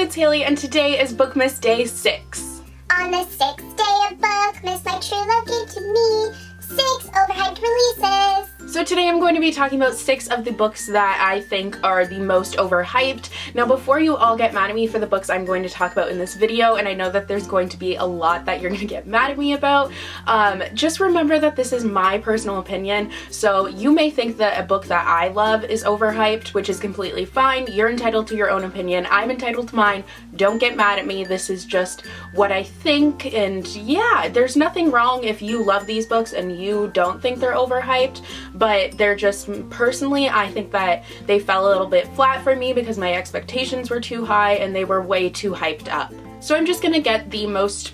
it's Haley, and today is Bookmas Day 6. On the 6th day of Bookmas, my true love gave to me 6 overhyped releases. So today I'm going to be talking about 6 of the books that I think are the most overhyped. Now before you all get mad at me for the books I'm going to talk about in this video, and I know that there's going to be a lot that you're going to get mad at me about, just remember that this is my personal opinion. So you may think that a book that I love is overhyped, which is completely fine. You're entitled to your own opinion. I'm entitled to mine. Don't get mad at me. This is just what I think, and yeah, there's nothing wrong if you love these books and you don't think they're overhyped. But they're just, personally, I think that they fell a little bit flat for me because my expectations were too high and they were way too hyped up. So I'm just gonna get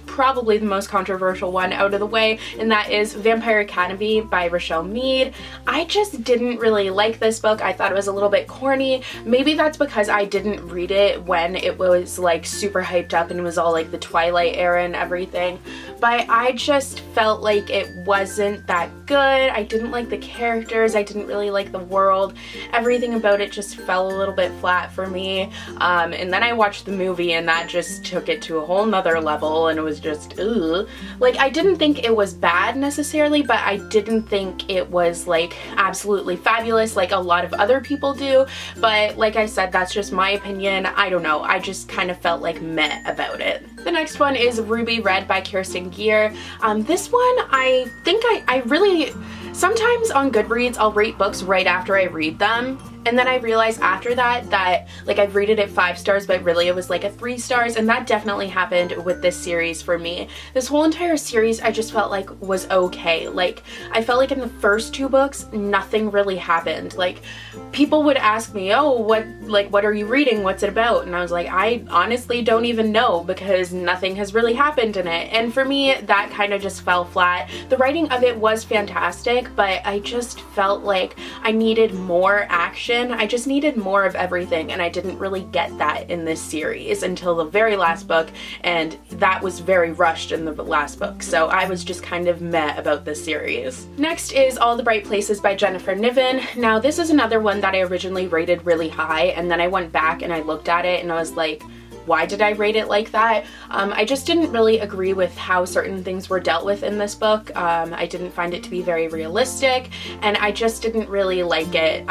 probably the most controversial one out of the way, and that is Vampire Academy by Rochelle Mead. I just didn't really like this book. I thought it was a little bit corny. Maybe that's because I didn't read it when it was like super hyped up and it was all like the Twilight era and everything. But I just felt like it wasn't that good. I didn't like the characters. I didn't really like the world. Everything about it just fell a little bit flat for me. And then I watched the movie and that just took it to a whole nother level, and it was just, ugh. Like, I didn't think it was bad necessarily, but I didn't think it was like absolutely fabulous like a lot of other people do. But like I said, that's just my opinion. I don't know. I just kind of felt like meh about it. The next one is Ruby Red by Kirsten Gier. This one, I think I really, sometimes on Goodreads I'll rate books right after I read them, and then I realize after that like I've rated it 5 stars, but really it was like a 3 stars, and that definitely happened with this series for me. This whole entire series I just felt like was okay. Like, I felt like in the first 2 books nothing really happened. Like, people would ask me, oh, what are you reading? What's it about? And I was like, I honestly don't even know, because nothing has really happened in it. And for me, that kind of just fell flat. The writing of it was fantastic, but I just felt like I needed more action. I just needed more of everything, and I didn't really get that in this series until the very last book, and that was very rushed in the last book, so I was just kind of meh about this series. Next is All the Bright Places by Jennifer Niven. Now this is another one that I originally rated really high, and then I went back and I looked at it and I was like, why did I rate it like that? I just didn't really agree with how certain things were dealt with in this book. I didn't find it to be very realistic, and I just didn't really like it.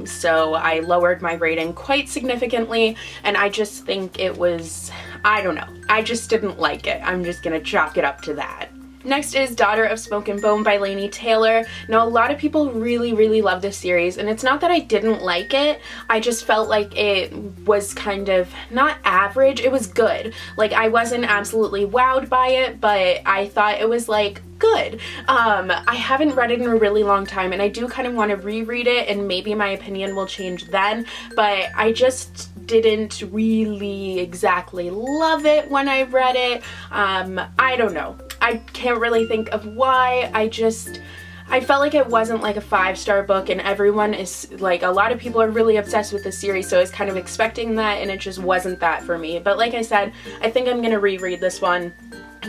So I lowered my rating quite significantly, and I just think it was, I don't know. I just didn't like it. I'm just gonna chalk it up to that. Next is Daughter of Smoke and Bone by Laini Taylor. Now, a lot of people really love this series, and it's not that I didn't like it, I just felt like it was kind of, not average, it was good. Like, I wasn't absolutely wowed by it, but I thought it was like, good. I haven't read it in a really long time, and I do kind of want to reread it, and maybe my opinion will change then, but I just didn't really exactly love it when I read it. I don't know. I can't really think of why. I felt like it wasn't like a 5-star book, and everyone is like, a lot of people are really obsessed with this series, so I was kind of expecting that, and it just wasn't that for me. But like I said, I think I'm gonna reread this one,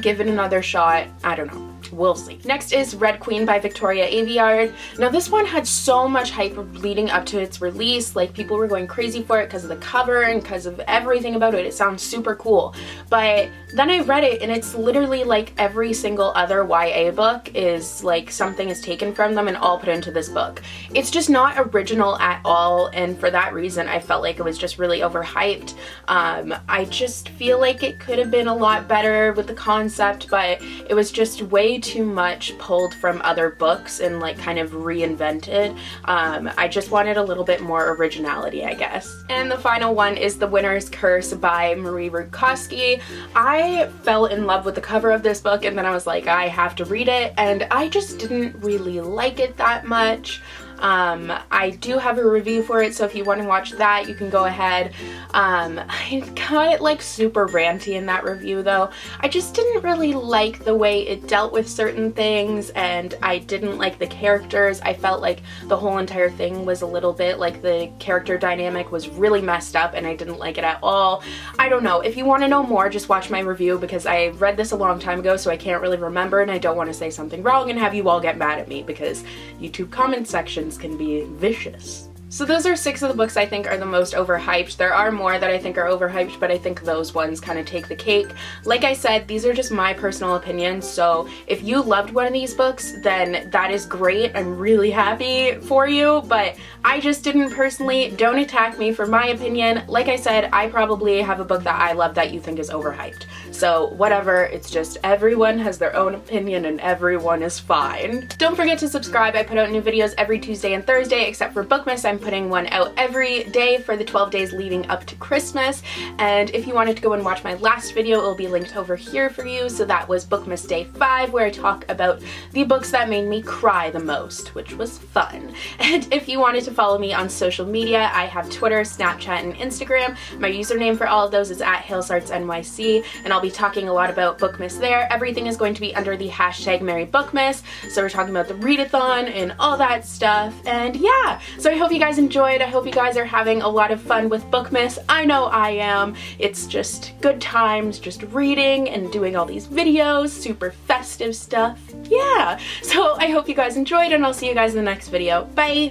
give it another shot. I don't know. We'll see. Next is Red Queen by Victoria Aveyard. Now this one had so much hype leading up to its release. Like, people were going crazy for it because of the cover and because of everything about it. It sounds super cool. But then I read it, and it's literally like every single other YA book is like something is taken from them and all put into this book. It's just not original at all, and for that reason I felt like it was just really overhyped. I just feel like it could have been a lot better with the concept, but it was just way too much pulled from other books and like kind of reinvented. I just wanted a little bit more originality, I guess. And the final one is The Winner's Curse by Marie Rudkowski. I fell in love with the cover of this book, and then I was like, I have to read it, and I just didn't really like it that much. I do have a review for it, so if you want to watch that, you can go ahead. I got like super ranty in that review though. I just didn't really like the way it dealt with certain things, and I didn't like the characters. I felt like the whole entire thing was a little bit like the character dynamic was really messed up, and I didn't like it at all. I don't know. If you want to know more, just watch my review, because I read this a long time ago, so I can't really remember, and I don't want to say something wrong and have you all get mad at me, because YouTube comment sections can be vicious. So those are 6 of the books I think are the most overhyped. There are more that I think are overhyped, but I think those ones kind of take the cake. Like I said, these are just my personal opinions, so if you loved one of these books, then that is great. I'm really happy for you, but I just didn't personally. Don't attack me for my opinion. Like I said, I probably have a book that I love that you think is overhyped. So whatever, it's just everyone has their own opinion and everyone is fine. Don't forget to subscribe. I put out new videos every Tuesday and Thursday, except for Bookmas. I'm putting one out every day for the 12 days leading up to Christmas. And if you wanted to go and watch my last video, it will be linked over here for you. So that was Bookmas Day 5, where I talk about the books that made me cry the most, which was fun. And if you wanted to follow me on social media, I have Twitter, Snapchat, and Instagram. My username for all of those is @HalesArtsNYC, and I'll be talking a lot about Bookmas there. Everything is going to be under the hashtag #MerryBookmas. So we're talking about the readathon and all that stuff. And yeah, so I hope you guys enjoyed. I hope you guys are having a lot of fun with Bookmas. I know I am. It's just good times, just reading and doing all these videos, super festive stuff. Yeah, so I hope you guys enjoyed, and I'll see you guys in the next video. Bye!